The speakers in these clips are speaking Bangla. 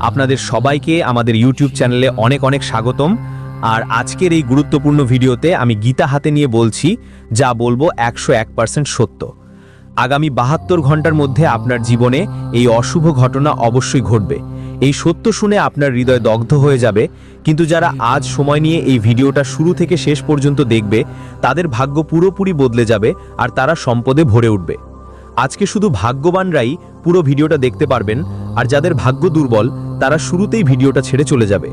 আপনাদের সবাইকে আমাদের ইউটিউব চ্যানেলে অনেক অনেক স্বাগতম। আর আজকের এই গুরুত্বপূর্ণ ভিডিওতে আমি গীতা হাতে নিয়ে বলছি, যা বলবো 101% সত্য। আগামী 72 ঘন্টার মধ্যে আপনার জীবনে এই অশুভ ঘটনা অবশ্যই ঘটবে। এই সত্য শুনে আপনার হৃদয় দগ্ধ হয়ে যাবে, কিন্তু যারা আজ সময় নিয়ে এই ভিডিওটা শুরু থেকে শেষ পর্যন্ত দেখবে তাদের ভাগ্য পুরোপুরি বদলে যাবে আর তারা সম্পদে ভরে উঠবে। আজকে শুধু ভাগ্যবানরাই পুরো ভিডিওটা দেখতে পারবেন, আর যাদের ভাগ্য দুর্বল তারা শুরুতেই ভিডিওটা ছেড়ে চলে যাবে।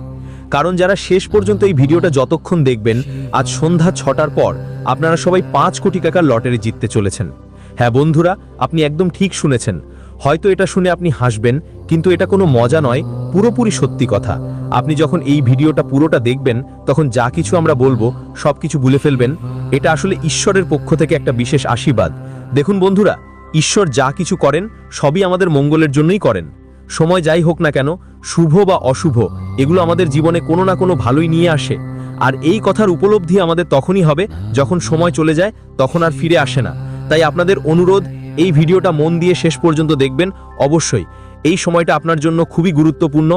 কারণ যারা শেষ পর্যন্ত এই ভিডিওটা যতক্ষণ দেখবেন, আজ সন্ধ্যা 6টার পর আপনারা সবাই 5 কোটি টাকার লটারি জিততে চলেছেন। হ্যাঁ বন্ধুরা, আপনি একদম ঠিক শুনেছেন। হয়তো এটা শুনে আপনি হাসবেন, কিন্তু এটা কোনো মজা নয়, পুরোপুরি সত্যি কথা। আপনি যখন এই ভিডিওটা পুরোটা দেখবেন তখন যা কিছু আমরা বলবো সব কিছু ভুলে ফেলবেন। এটা আসলে ঈশ্বরের পক্ষ থেকে একটা বিশেষ আশীর্বাদ। দেখুন বন্ধুরা, ঈশ্বর যা কিছু করেন সবই আমাদের মঙ্গলের জন্যই করেন। সময় যাই হোক না কেন, শুভ বা অশুভ, এগুলো আমাদের জীবনে কোনো না কোনো ভালোই নিয়ে আসে। আর এই কথার উপলব্ধি আমাদের তখনই হবে যখন সময় চলে যায়, তখন আর ফিরে আসে না। তাই আপনাদের অনুরোধ, এই ভিডিওটা মন দিয়ে শেষ পর্যন্ত দেখবেন অবশ্যই। এই সময়টা আপনার জন্য খুবই গুরুত্বপূর্ণ,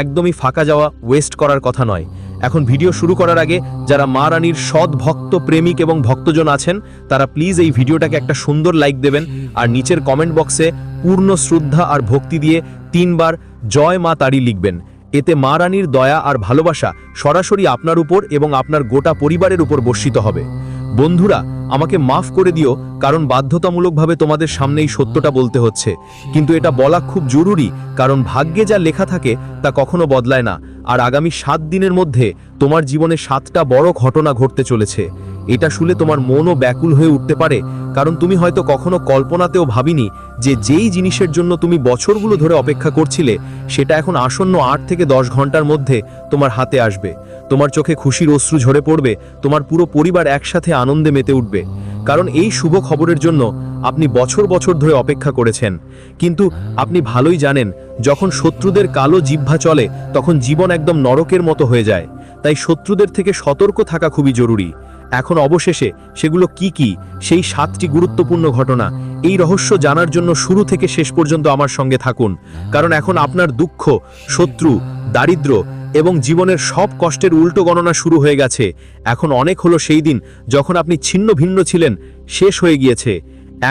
একদমই ফাঁকা যাওয়া, ওয়েস্ট করার কথা নয়। এখন ভিডিও শুরু করার আগে যারা মা রানীর সৎ ভক্ত, প্রেমিক এবং ভক্তজন আছেন তারা প্লিজ এই ভিডিওটাকে একটা সুন্দর লাইক দেবেন, আর নিচের কমেন্ট বক্সে পূর্ণ শ্রদ্ধা আর ভক্তি দিয়ে 3 বার জয় মা তারি লিখবেন। এতে মা রানীর দয়া আর ভালোবাসা সরাসরি আপনার উপর এবং আপনার গোটা পরিবারের উপর বর্ষিত হবে। বন্ধুরা, আমাকে মাফ করে দিও, কারণ বাধ্যতামূলকভাবে তোমাদের সামনে এই সত্যটা বলতে হচ্ছে, কিন্তু এটা বলা খুব জরুরি, কারণ ভাগ্যে যা লেখা থাকে তা কখনো বদলায় না। আর আগামী 7 দিনের মধ্যে তোমার জীবনে 7টা বড় ঘটনা ঘটতে চলেছে। এটা শুনে তোমার মনও ব্যাকুল হয়ে উঠতে পারে, কারণ তুমি হয়তো কখনো কল্পনাতেও ভাবিনি যে যেই জিনিসের জন্য তুমি বছরগুলো ধরে অপেক্ষা করছিলে সেটা এখন আসন্ন 8 থেকে 10 ঘন্টার মধ্যে তোমার হাতে আসবে। তোমার চোখে খুশির অশ্রু ঝরে পড়বে, তোমার পুরো পরিবার একসাথে আনন্দে মেতে উঠবে, কারণ এই শুভ খবরের জন্য আপনি বছর বছর ধরে অপেক্ষা করেছেন। কিন্তু আপনি ভালোই জানেন, যখন শত্রুদের কালো জিহ্বা চলে তখন জীবন একদম নরকের মতো হয়ে যায়। তাই শত্রুদের থেকে সতর্ক থাকা খুবই জরুরি। এখন অবশেষে সেগুলো কি সেই 7টি গুরুত্বপূর্ণ ঘটনা, এই রহস্য জানার জন্য শুরু থেকে শেষ পর্যন্ত আমার সঙ্গে থাকুন। কারণ এখন আপনার দুঃখ, শত্রু, দারিদ্র্য এবং জীবনের সব কষ্টের উল্টো গণনা শুরু হয়ে গেছে। এখন অনেক হলো সেই দিন যখন আপনি ছিন্ন ভিন্ন ছিলেন, শেষ হয়ে গিয়েছে।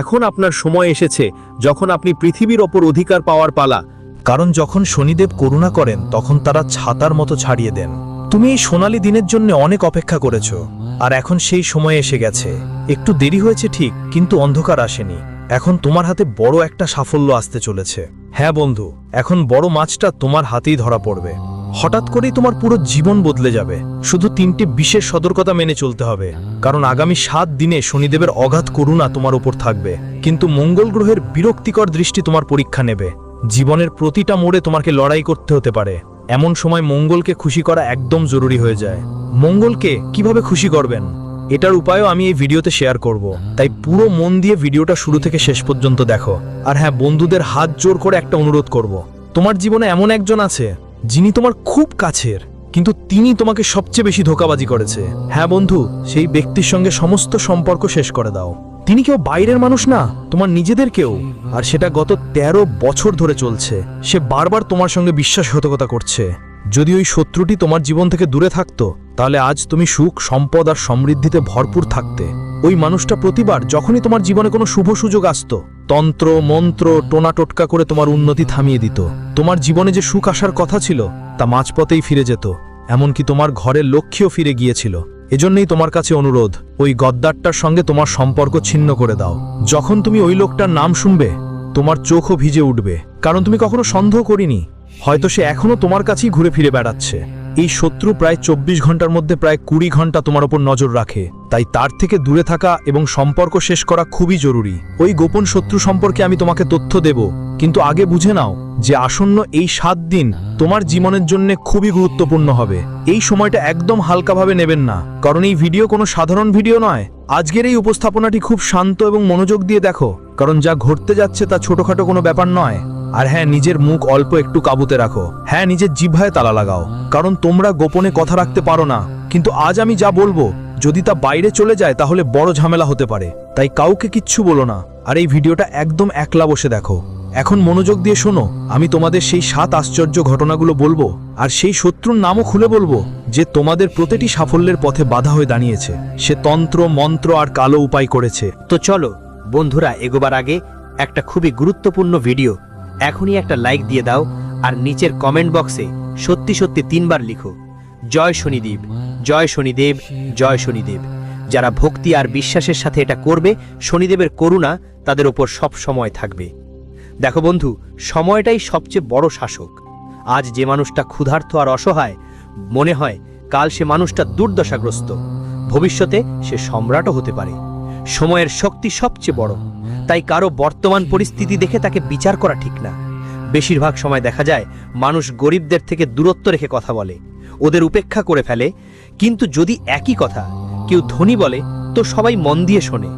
এখন আপনার সময় এসেছে যখন আপনি পৃথিবীর ওপর অধিকার পাওয়ার পালা। কারণ যখন শনিদেব করুণা করেন তখন তারা ছাতার মতো ছাড়িয়ে দেন। তুমি এই সোনালী দিনের জন্য অনেক অপেক্ষা করেছো, আর এখন সেই সময় এসে গেছে। একটু দেরি হয়েছে ঠিক, কিন্তু অন্ধকার আসেনি। এখন তোমার হাতে বড় একটা সাফল্য আসতে চলেছে। হ্যাঁ বন্ধু, এখন বড় মাছটা তোমার হাতেই ধরা পড়বে। হঠাৎ করেই তোমার পুরো জীবন বদলে যাবে। শুধু 3টি বিশেষ সতর্কতা মেনে চলতে হবে, কারণ আগামী 7 দিনে শনিদেবের অগাধ করুণা তোমার উপর থাকবে, কিন্তু মঙ্গল গ্রহের বিরক্তিকর দৃষ্টি তোমার পরীক্ষা নেবে। জীবনের প্রতিটা মোড়ে তোমাকে লড়াই করতে হতে পারে। এমন সময় মঙ্গলকে খুশি করা একদম জরুরি হয়ে যায়। মঙ্গলকে কিভাবে খুশি করবেন, এটার উপায়ও আমি এই ভিডিওতে শেয়ার করব। তাই পুরো মন দিয়ে ভিডিওটা শুরু থেকে শেষ পর্যন্ত দেখো। আর হ্যাঁ, বন্ধুদের হাত জোর করে একটা অনুরোধ করব। তোমার জীবনে এমন একজন আছে যিনি তোমার খুব কাছের, কিন্তু তিনি তোমাকে সবচেয়ে বেশি ধোঁকাবাজি করেছে। হ্যাঁ বন্ধু, সেই ব্যক্তির সঙ্গে সমস্ত সম্পর্ক শেষ করে দাও। তিনি কেউ বাইরের মানুষ না, তোমার নিজেদের কেউ। আর সেটা গত 13 বছর ধরে চলছে। সে বারবার তোমার সঙ্গে বিশ্বাসঘাতকতা করছে। যদি ওই শত্রুটি তোমার জীবন থেকে দূরে থাকতো, তাহলে আজ তুমি সুখ, সম্পদ আর সমৃদ্ধিতে ভরপুর থাকতে। ওই মানুষটা প্রতিবার যখনই তোমার জীবনে কোনো শুভ সুযোগ আসতো, তন্ত্র মন্ত্র টোনা টোটকা করে তোমার উন্নতি থামিয়ে দিত। তোমার জীবনে যে সুখ আসার কথা ছিল তা মাঝপথেই ফিরে যেত, এমনকি তোমার ঘরের লক্ষ্যেও ফিরে গিয়েছিল। এজন্যই তোমার কাছে অনুরোধ, ওই গদ্দারটার সঙ্গে তোমার সম্পর্ক ছিন্ন করে দাও। যখন তুমি ওই লোকটার নাম শুনবে, তোমার চোখও ভিজে উঠবে, কারণ তুমি কখনো সন্দেহ করিনি হয়তো সে এখনো তোমার কাছেই ঘুরে ফিরে বেড়াচ্ছে। এই শত্রু প্রায় 24 ঘন্টার মধ্যে প্রায় 20 ঘন্টা তোমার উপর নজর রাখে। তাই তার থেকে দূরে থাকা এবং সম্পর্ক শেষ করা খুবই জরুরি। ওই গোপন শত্রু সম্পর্কে আমি তোমাকে তথ্য দেব, কিন্তু আগে বুঝে নাও যে আসন্ন এই 7 দিন তোমার জীবনের জন্য খুবই গুরুত্বপূর্ণ হবে। এই সময়টা একদম হালকাভাবে নেবেন না, কারণ এই ভিডিও কোনো সাধারণ ভিডিও নয়। আজকের এই উপস্থাপনাটি খুব শান্ত এবং মনোযোগ দিয়ে দেখো, কারণ যা ঘটতে যাচ্ছে তা ছোটখাটো কোনো ব্যাপার নয়। আর হ্যাঁ, নিজের মুখ অল্প একটু কাবুতে রাখো। হ্যাঁ, নিজের জিহ্বায় তালা লাগাও, কারণ তোমরা গোপনে কথা রাখতে পারো না। কিন্তু আজ আমি যা বলবো, যদি তা বাইরে চলে যায় তাহলে বড় ঝামেলা হতে পারে। তাই কাউকে কিচ্ছু বলো না, আর এই ভিডিওটা একদম একলা বসে দেখো। এখন মনোযোগ দিয়ে শোনো, আমি তোমাদের সেই 7 আশ্চর্য ঘটনাগুলো বলবো, আর সেই শত্রুর নামও খুলে বলবো যে তোমাদের প্রতিটি সাফল্যের পথে বাধা হয়ে দাঁড়িয়েছে। সে তন্ত্র মন্ত্র আর কালো উপায় করেছে। তো চলো বন্ধুরা, এগোবার আগে একটা খুবই গুরুত্বপূর্ণ ভিডিও, এখনই একটা লাইক দিয়ে দাও আর নিচের কমেন্ট বক্সে সত্যি সত্যি 3 বার লিখো, জয় শনিদেব, জয় শনিদেব, জয় শনিদেব। যারা ভক্তি আর বিশ্বাসের সাথে এটা করবে, শনিদেবের করুণা তাদের ওপর সব সময় থাকবে। দেখো বন্ধু, সময়টাই সবচেয়ে বড় শাসক। আজ যে মানুষটা ক্ষুধার্ত আর অসহায়, মনে হয় কাল সে মানুষটা দুর্দশাগ্রস্ত, ভবিষ্যতে সে সম্রাটও হতে পারে। সময়ের শক্তি সবচেয়ে বড়, তাই কারো বর্তমান পরিস্থিতি দেখে তাকে বিচার করা ঠিক না। বেশিরভাগ সময় দেখা যায় মানুষ গরিবদের থেকে দূরত্ব রেখে কথা বলে, ওদের উপেক্ষা করে ফেলে। কিন্তু যদি একই কথা কেউ ধনী বলে, তো সবাই মন দিয়ে শোনে।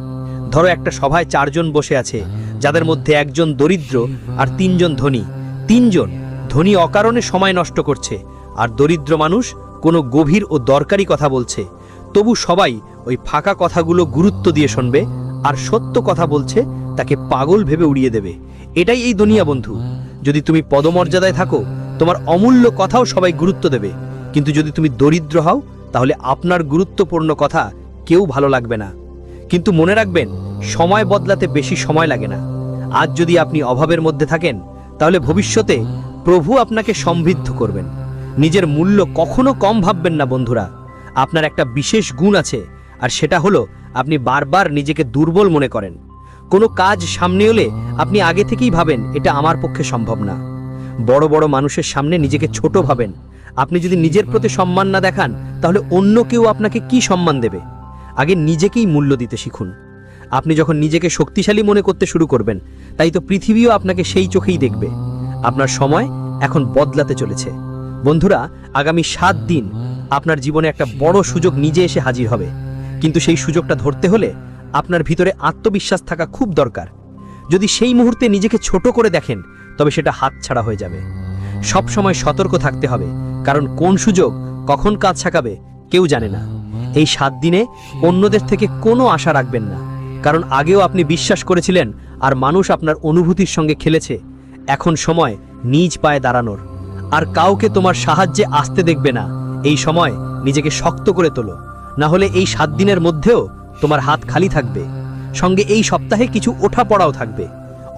ধরো একটা সভায় 4 জন বসে আছে, যাদের মধ্যে একজন দরিদ্র আর 3 জন ধনী। 3 জন ধনী অকারণে সময় নষ্ট করছে, আর দরিদ্র মানুষ কোনো গভীর ও দরকারি কথা বলছে। তবু সবাই ওই ফাঁকা কথাগুলো গুরুত্ব দিয়ে শুনবে, আর সত্য কথা বলছে তাকে পাগল ভেবে উড়িয়ে দেবে। এটাই এই দুনিয়া বন্ধু। যদি তুমি পদমর্যাদায় থাকো, তোমার অমূল্য কথাও সবাই গুরুত্ব দেবে, কিন্তু যদি তুমি দরিদ্র হও, তাহলে আপনার গুরুত্বপূর্ণ কথা কেউ ভালো লাগবে না। কিন্তু মনে রাখবেন, সময় বদলাতে বেশি সময় লাগে না। আজ যদি আপনি অভাবের মধ্যে থাকেন, তাহলে ভবিষ্যতে প্রভু আপনাকে সমৃদ্ধ করবেন। নিজের মূল্য কখনো কম ভাববেন না বন্ধুরা। আপনার একটা বিশেষ গুণ আছে, আর সেটা হলো আপনি বারবার নিজেকে দুর্বল মনে করেন। কোনো কাজ সামনে এলে আপনি আগে থেকেই ভাবেন, এটা আমার পক্ষে সম্ভব না। বড় বড় মানুষের সামনে নিজেকে ছোট ভাবেন। আপনি যদি নিজের প্রতি সম্মান না দেখান, তাহলে অন্য কেউ আপনাকে কি সম্মান দেবে? আগে নিজেকেই মূল্য দিতে শিখুন। আপনি যখন নিজেকে শক্তিশালী মনে করতে শুরু করবেন, তাই তো পৃথিবীও আপনাকে সেই চোখেই দেখবে। আপনার সময় এখন বদলাতে চলেছে বন্ধুরা। আগামী 7 দিন আপনার জীবনে একটা বড় সুযোগ নিজে এসে হাজির হবে, কিন্তু সেই সুযোগটা ধরতে হলে আপনার ভিতরে আত্মবিশ্বাস থাকা খুব দরকার। যদি সেই মুহূর্তে নিজেকে ছোট করে দেখেন, তবে সেটা হাতছাড়া হয়ে যাবে। সব সময় সতর্ক থাকতে হবে, কারণ কোন সুযোগ কখন কাজ ছাকাবে কেউ জানে না। এই 7 দিনে অন্যদের থেকে কোনো আশা রাখবেন না, কারণ আগেও আপনি বিশ্বাস করেছিলেন আর মানুষ আপনার অনুভূতির সঙ্গে খেলেছে। এখন সময় নিজ পায়ে দাঁড়ানোর, আর কাউকে তোমার সাহায্যে আসতে দেখবে না। এই সময় নিজেকে শক্ত করে তোলো, না হলে এই 7 দিনের মধ্যেও তোমার হাত খালি থাকবে। সঙ্গে এই সপ্তাহে কিছু ওঠাপড়াও থাকবে।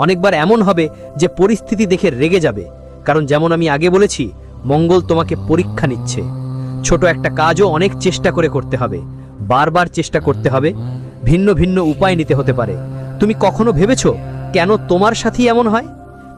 অনেকবার এমন হবে যে পরিস্থিতি দেখে রেগে যাবে, কারণ যেমন আমি আগে বলেছি, মঙ্গল তোমাকে পরীক্ষা নিচ্ছে। ছোট একটা কাজও অনেক চেষ্টা করে করতে হবে, বারবার চেষ্টা করতে হবে, ভিন্ন ভিন্ন উপায় নিতে হতে পারে। তুমি কখনো ভেবেছো কেন তোমার সাথেই এমন হয়?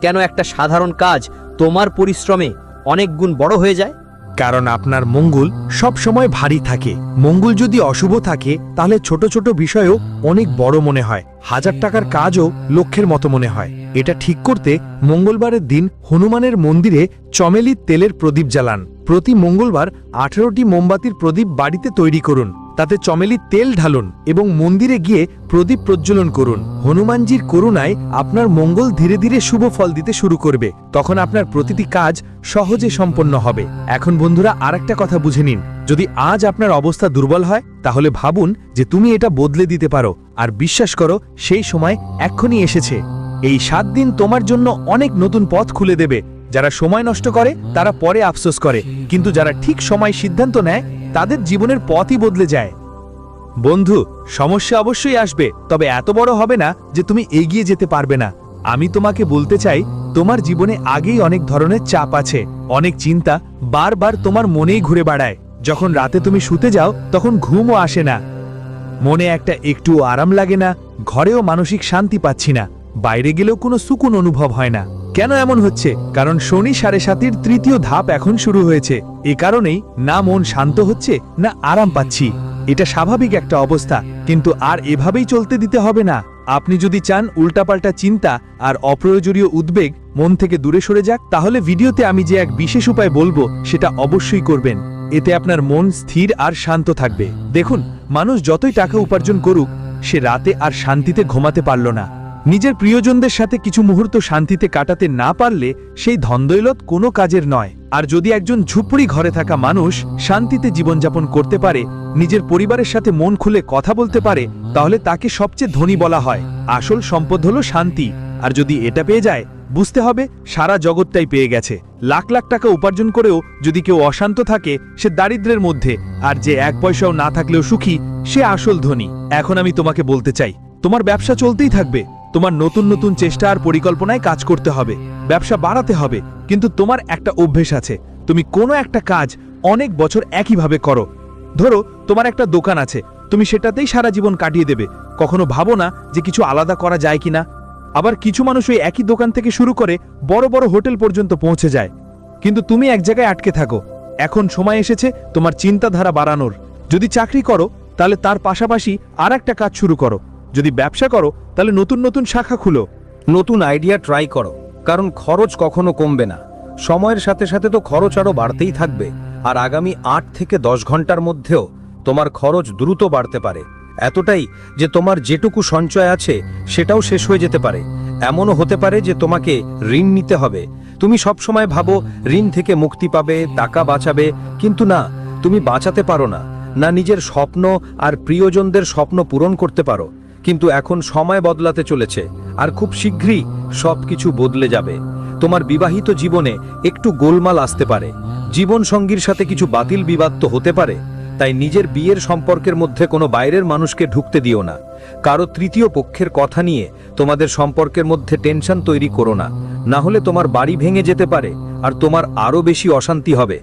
কেন একটা সাধারণ কাজ তোমার পরিশ্রমে অনেক গুণ বড় হয়ে যায়? কারণ আপনার মঙ্গল সব সময় ভারী থাকে। মঙ্গল যদি অশুভ থাকে, তাহলে ছোট ছোট বিষয়ও অনেক বড় মনে হয়। 1000 টাকার কাজও লক্ষ্যের মতো মনে হয়। এটা ঠিক করতে মঙ্গলবারের দিন হনুমানের মন্দিরে চমেলির তেলের প্রদীপ জ্বালান। প্রতি মঙ্গলবার 18টি মোমবাতির প্রদীপ বাড়িতে তৈরি করুন, তাতে চমেলির তেল ঢালুন এবং মন্দিরে গিয়ে প্রদীপ প্রজ্বলন করুন। হনুমানজির করুণায় আপনার মঙ্গল ধীরে ধীরে শুভ ফল দিতে শুরু করবে। তখন আপনার প্রতিটি কাজ সহজে সম্পন্ন হবে। এখন বন্ধুরা, আরেকটা কথা বুঝে নিন। যদি আজ আপনার অবস্থা দুর্বল হয়, তাহলে ভাবুন যে তুমি এটা বদলে দিতে পারো, আর বিশ্বাস করো সেই সময় এক্ষুনি এসেছে। এই 7 দিন তোমার জন্য অনেক নতুন পথ খুলে দেবে। যারা সময় নষ্ট করে তারা পরে আফসোস করে, কিন্তু যারা ঠিক সময় সিদ্ধান্ত নেয় তাদের জীবনের পথই বদলে যায়। বন্ধু, সমস্যা অবশ্যই আসবে, তবে এত বড় হবে না যে তুমি এগিয়ে যেতে পারবে না। আমি তোমাকে বলতে চাই, তোমার জীবনে আগেই অনেক ধরনের চাপ আছে, অনেক চিন্তা বারবার তোমার মনেই ঘুরে বেড়ায়। যখন রাতে তুমি শুতে যাও, তখন ঘুমও আসে না, মনে একটা একটু আরাম লাগে না, ঘরেও মানসিক শান্তি পাচ্ছি না, বাইরে গেলেও কোনো সুকুন অনুভব হয় না। কেন এমন হচ্ছে? কারণ শনি 7.5-এর 3য় ধাপ এখন শুরু হয়েছে। এ কারণেই না মন শান্ত হচ্ছে, না আরাম পাচ্ছি। এটা স্বাভাবিক একটা অবস্থা, কিন্তু আর এভাবেই চলতে দিতে হবে না। আপনি যদি চান উল্টাপাল্টা চিন্তা আর অপ্রয়োজনীয় উদ্বেগ মন থেকে দূরে সরে যাক, তাহলে ভিডিওতে আমি যে এক বিশেষ উপায় বলবো সেটা অবশ্যই করবেন। এতে আপনার মন স্থির আর শান্ত থাকবে। দেখুন, মানুষ যতই টাকা উপার্জন করুক, সে রাতে আর শান্তিতে ঘুমাতে পারল না। নিজের প্রিয়জনদের সাথে কিছু মুহূর্ত শান্তিতে কাটাতে না পারলে সেই ধনদৌলত কোনো কাজের নয়। আর যদি একজন ঝুপড়ি ঘরে থাকা মানুষ শান্তিতে জীবনযাপন করতে পারে, নিজের পরিবারের সাথে মন খুলে কথা বলতে পারে, তাহলে তাকে সবচেয়ে ধনী বলা হয়। আসল সম্পদ হলো শান্তি, আর যদি এটা পেয়ে যায়, বুঝতে হবে সারা জগৎটাই পেয়ে গেছে। লাখ লাখ টাকা উপার্জন করেও যদি কেউ অশান্ত থাকে সে দারিদ্র্যের মধ্যে, আর যে এক পয়সাও না থাকলেও সুখী সে আসল ধনী। এখন আমি তোমাকে বলতে চাই, তোমার ব্যবসা চলতেই থাকবে, তোমার নতুন নতুন চেষ্টা আর পরিকল্পনায় কাজ করতে হবে, ব্যবসা বাড়াতে হবে। কিন্তু তোমার একটা অভ্যেস আছে, তুমি কোনো একটা কাজ অনেক বছর একইভাবে করো। ধরো তোমার একটা দোকান আছে, তুমি সেটাতেই সারা জীবন কাটিয়ে দেবে, কখনো ভাবো না যে কিছু আলাদা করা যায় কিনা। আবার কিছু মানুষ ওই একই দোকান থেকে শুরু করে বড় বড় হোটেল পর্যন্ত পৌঁছে যায়, কিন্তু তুমি এক জায়গায় আটকে থাকো। এখন সময় এসেছে তোমার চিন্তাধারা বাড়ানোর। যদি চাকরি করো তাহলে তার পাশাপাশি আর একটা কাজ শুরু করো, যদি ব্যবসা করো তাহলে নতুন নতুন শাখা খুলো। নতুন আইডিয়া ট্রাই করো, কারণ খরচ কখনো কমবে না। সময়ের সাথে সাথে তো খরচ আরও বাড়তেই থাকবে, আর আগামী 8 থেকে 10 ঘন্টার মধ্যেও তোমার খরচ দ্রুত বাড়তে পারে, এতটাই যে তোমার যেটুকু সঞ্চয় আছে সেটাও শেষ হয়ে যেতে পারে। এমনও হতে পারে যে তোমাকে ঋণ নিতে হবে। তুমি সবসময় ভাবো ঋণ থেকে মুক্তি পাবে, টাকা বাঁচাবে, কিন্তু না, তুমি বাঁচাতে পারো না, না নিজের স্বপ্ন আর প্রিয়জনদের স্বপ্ন পূরণ করতে পারো। কিন্তু এখন সময় বদলাতে চলেছে, আর খুব শীঘ্রই সবকিছু বদলে যাবে। তোমার বিবাহিত জীবনে একটু গোলমাল আসতে পারে, জীবন সঙ্গীর সাথে কিছু বাতিল বিবাদ তো হতে পারে। তাই নিজের বিয়ের সম্পর্কের মধ্যে কোনো বাইরের মানুষকে ঢুকতে দিও না। কারো তৃতীয় পক্ষের কথা নিয়ে তোমাদের সম্পর্কের মধ্যে টেনশন তৈরি করো না, না হলে তোমার বাড়ি ভেঙে যেতে পারে আর তোমার আরও বেশি অশান্তি হবে।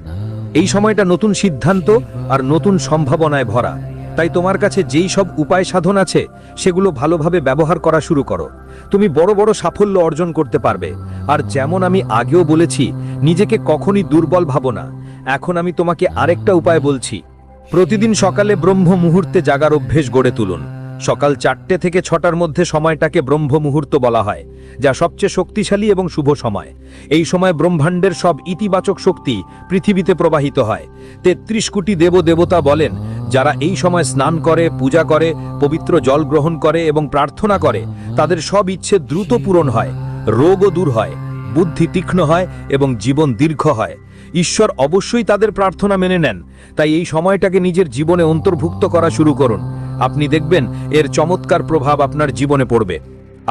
এই সময়টা নতুন সিদ্ধান্ত আর নতুন সম্ভাবনায় ভরা, তাই তোমার কাছে যেই সব উপায় সাধন আছে সেগুলো ভালোভাবে ব্যবহার করা শুরু করো। তুমি বড় বড় সাফল্য অর্জন করতে পারবে। আর যেমন আমি আগেও বলেছি, নিজেকে কখনই দুর্বল ভাবো না। এখন আমি তোমাকে আরেকটা উপায় বলছি। প্রতিদিন সকালে ব্রহ্ম মুহূর্তে জাগার অভ্যেস গড়ে তুলুন। সকাল 4টে থেকে 6টার মধ্যে সময়টাকে ব্রহ্ম মুহূর্ত বলা হয়, যা সবচেয়ে শক্তিশালী এবং শুভ সময়। এই সময় ব্রহ্মাণ্ডের সব ইতিবাচক শক্তি পৃথিবীতে প্রবাহিত হয়। 33 কোটি দেবতা বলেন, যারা এই সময় স্নান করে, পূজা করে, পবিত্র জল গ্রহণ করে এবং প্রার্থনা করে, তাদের সব ইচ্ছে দ্রুত পূরণ হয়, রোগও দূর হয়, বুদ্ধি তীক্ষ্ণ হয় এবং জীবন দীর্ঘ হয়। ঈশ্বর অবশ্যই তাদের প্রার্থনা মেনে নেন। তাই এই সময়টাকে নিজের জীবনে অন্তর্ভুক্ত করা শুরু করুন। আপনি দেখবেন এর চমৎকার প্রভাব আপনার জীবনে পড়বে।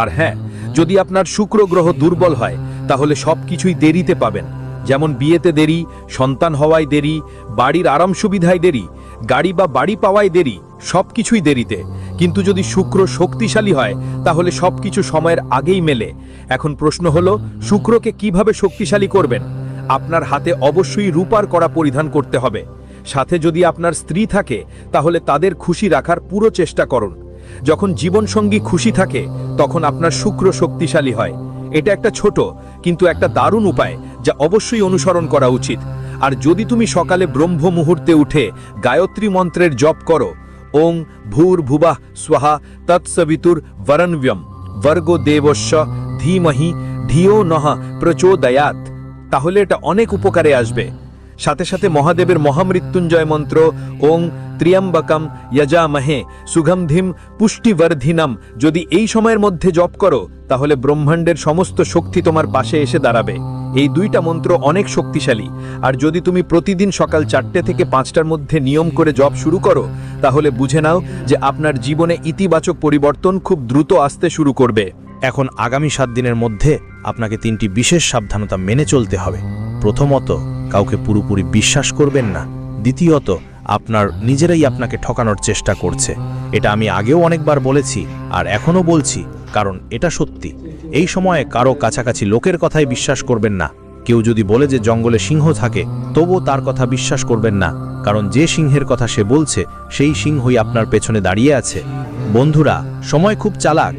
আর হ্যাঁ, যদি আপনার শুক্র গ্রহ দুর্বল হয় তাহলে সবকিছুই দেরিতে পাবেন। যেমন বিয়েতে দেরি, সন্তান হওয়ায় দেরি, বাড়ির আরাম সুবিধায় দেরি, গাড়ি বা বাড়ি পাওয়ায় দেরি, সবকিছুই দেরিতে। কিন্তু যদি শুক্র শক্তিশালী হয় তাহলে সবকিছু সময়ের আগেই মেলে। এখন প্রশ্ন হলো, শুক্রকে কিভাবে শক্তিশালী করবেন? আপনার হাতে অবশ্যই রূপার কড়া পরিধান করতে হবে। সাথে যদি আপনার স্ত্রী থাকে তাহলে তাদের খুশি রাখার পুরো চেষ্টা করুন। যখন জীবনসঙ্গী খুশি থাকে তখন আপনার শুক্র শক্তিশালী হয়। এটা একটা ছোট কিন্তু একটা দারুণ উপায়, যা অবশ্যই অনুসরণ করা উচিত। আর যদি তুমি সকালে ব্রহ্ম মুহূর্তে উঠে গায়ত্রী মন্ত্রের জপ করো, ওং ভূর্ভুবঃ স্বাহা তৎসবিতুর বরণ্যম ভর্গো দেবস্য ধীমহি ধিয়ো নঃ প্রচোদয়াৎ, তাহলে এটা অনেক উপকারে আসবে। সাথে সাথে মহাদেবের মহামৃত্যুঞ্জয় মন্ত্র ওং ত্র্যম্বকম যজামহে সুগন্ধিম পুষ্টিবর্ধিনম যদি এই সময়ের মধ্যে জপ করো তাহলে ব্রহ্মাণ্ডের সমস্ত শক্তি তোমার পাশে এসে দাঁড়াবে। এই দুইটা মন্ত্র অনেক শক্তিশালী। আর যদি তুমি প্রতিদিন সকাল 4টে থেকে 5টার মধ্যে নিয়ম করে জপ শুরু করো তাহলে বুঝে নাও যে আপনার জীবনে ইতিবাচক পরিবর্তন খুব দ্রুত আসতে শুরু করবে। এখন আগামী 7 দিনের মধ্যে আপনাকে 3টি বিশেষ সাবধানতা মেনে চলতে হবে। প্রথমত, কাউকে পুরোপুরি বিশ্বাস করবেন না। দ্বিতীয়ত, আপনার নিজেরাই আপনাকে ঠকানোর চেষ্টা করছে। এটা আমি আগেও অনেকবার বলেছি আর এখনও বলছি, কারণ এটা সত্যি। এই সময়ে কারো কাছাকাছি লোকের কথাই বিশ্বাস করবেন না। কেউ যদি বলে যে জঙ্গলে সিংহ থাকে, তবুও তার কথা বিশ্বাস করবেন না, কারণ যে সিংহের কথা সে বলছে সেই সিংহই আপনার পেছনে দাঁড়িয়ে আছে। বন্ধুরা, সময় খুব চালাক।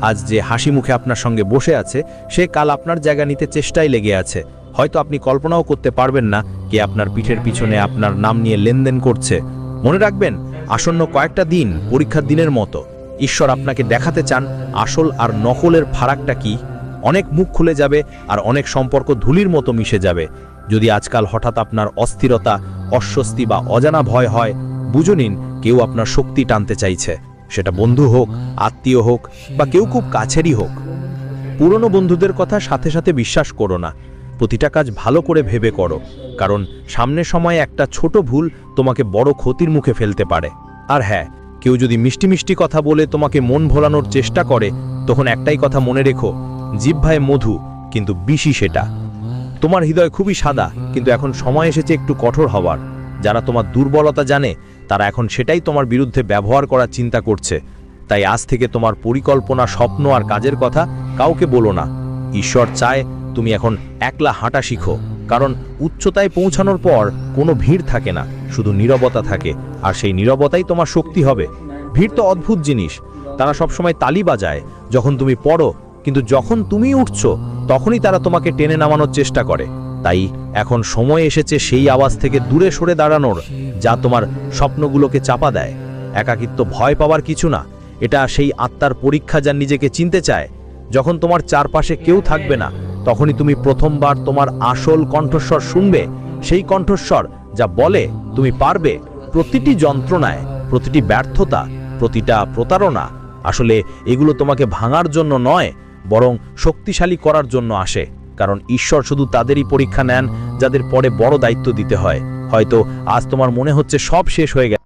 আজ যে হাসি মুখে আপনার সঙ্গে বসে আছে সে কাল আপনার জায়গা নিতে চেষ্টায় লেগে আছে। হয়তো আপনি কল্পনাও করতে পারবেন না কে আপনার পিঠের পিছনে আপনার নাম নিয়ে লেনদেন করছে। মনে রাখবেন, আসন্ন কয়েকটা দিন পরীক্ষার দিনের মতো। ঈশ্বর আপনাকে দেখাতে চান আসল আর নকলের ফারাকটা কি। অনেক মুখ খুলে যাবে আর অনেক সম্পর্ক ধুলির মতো মিশে যাবে। যদি আজকাল হঠাৎ আপনার অস্থিরতা, অস্বস্তি বা অজানা ভয় হয়, বুঝে নিন কেউ আপনার শক্তি টানতে চাইছে। সেটা বন্ধু হোক, আত্মীয় হোক বা কেউ খুব কাছেরই হোক। পুরনো বন্ধুদের কথা সাথে সাথে বিশ্বাস করো না। প্রতিটা কাজ ভালো করে ভেবে করো, কারণ সামনের সময়ে একটা ছোট ভুল তোমাকে বড় ক্ষতির মুখে ফেলতে পারে। আর হ্যাঁ, কেউ যদি মিষ্টি মিষ্টি কথা বলে তোমাকে মন ভোলানোর চেষ্টা করে, তখন একটাই কথা মনে রেখো, জিহ্বায় মধু কিন্তু বিষই সেটা। তোমার হৃদয় খুবই সাদা, কিন্তু এখন সময় এসেছে একটু কঠোর হওয়ার। যারা তোমার দুর্বলতা জানে তারা এখন সেটাই তোমার বিরুদ্ধে ব্যবহার করার চিন্তা করছে। তাই আজ থেকে তোমার পরিকল্পনা, স্বপ্ন আর কাজের কথা কাউকে বলো না। ঈশ্বর চায় তুমি এখন একলা হাঁটা শিখো, কারণ উচ্চতায় পৌঁছানোর পর কোনো ভিড় থাকে না, শুধু নীরবতা থাকে। আর সেই নীরবতাই তোমার শক্তি হবে। ভিড় তো অদ্ভুত জিনিস, তারা সবসময় তালি বাজায় যখন তুমি পড়ো, কিন্তু যখন তুমি উঠছো তখনই তারা তোমাকে টেনে নামানোর চেষ্টা করে। তাই এখন সময় এসেছে সেই আওয়াজ থেকে দূরে সরে দাঁড়ানোর, যা তোমার স্বপ্নগুলোকে চাপা দেয়। একাকিত্ব ভয় পাওয়ার কিছু না, এটা সেই আত্মার পরীক্ষা যা নিজেকে চিনতে চায়। যখন তোমার চারপাশে কেউ থাকবে না, তখনই তুমি প্রথমবার তোমার আসল কণ্ঠস্বর শুনবে, সেই কণ্ঠস্বর যা বলে তুমি পারবে। প্রতিটি যন্ত্রণায়, প্রতিটি ব্যর্থতা, প্রতিটা প্রতারণা, আসলে এগুলো তোমাকে ভাঙার জন্য নয়, বরং শক্তিশালী করার জন্য আসে। কারণ ঈশ্বর শুধু তাদেরই পরীক্ষা নেন যাদের পরে বড় দায়িত্ব দিতে হয়। হয়তো আজ তোমার মনে হচ্ছে সব শেষ হয়ে গেছে,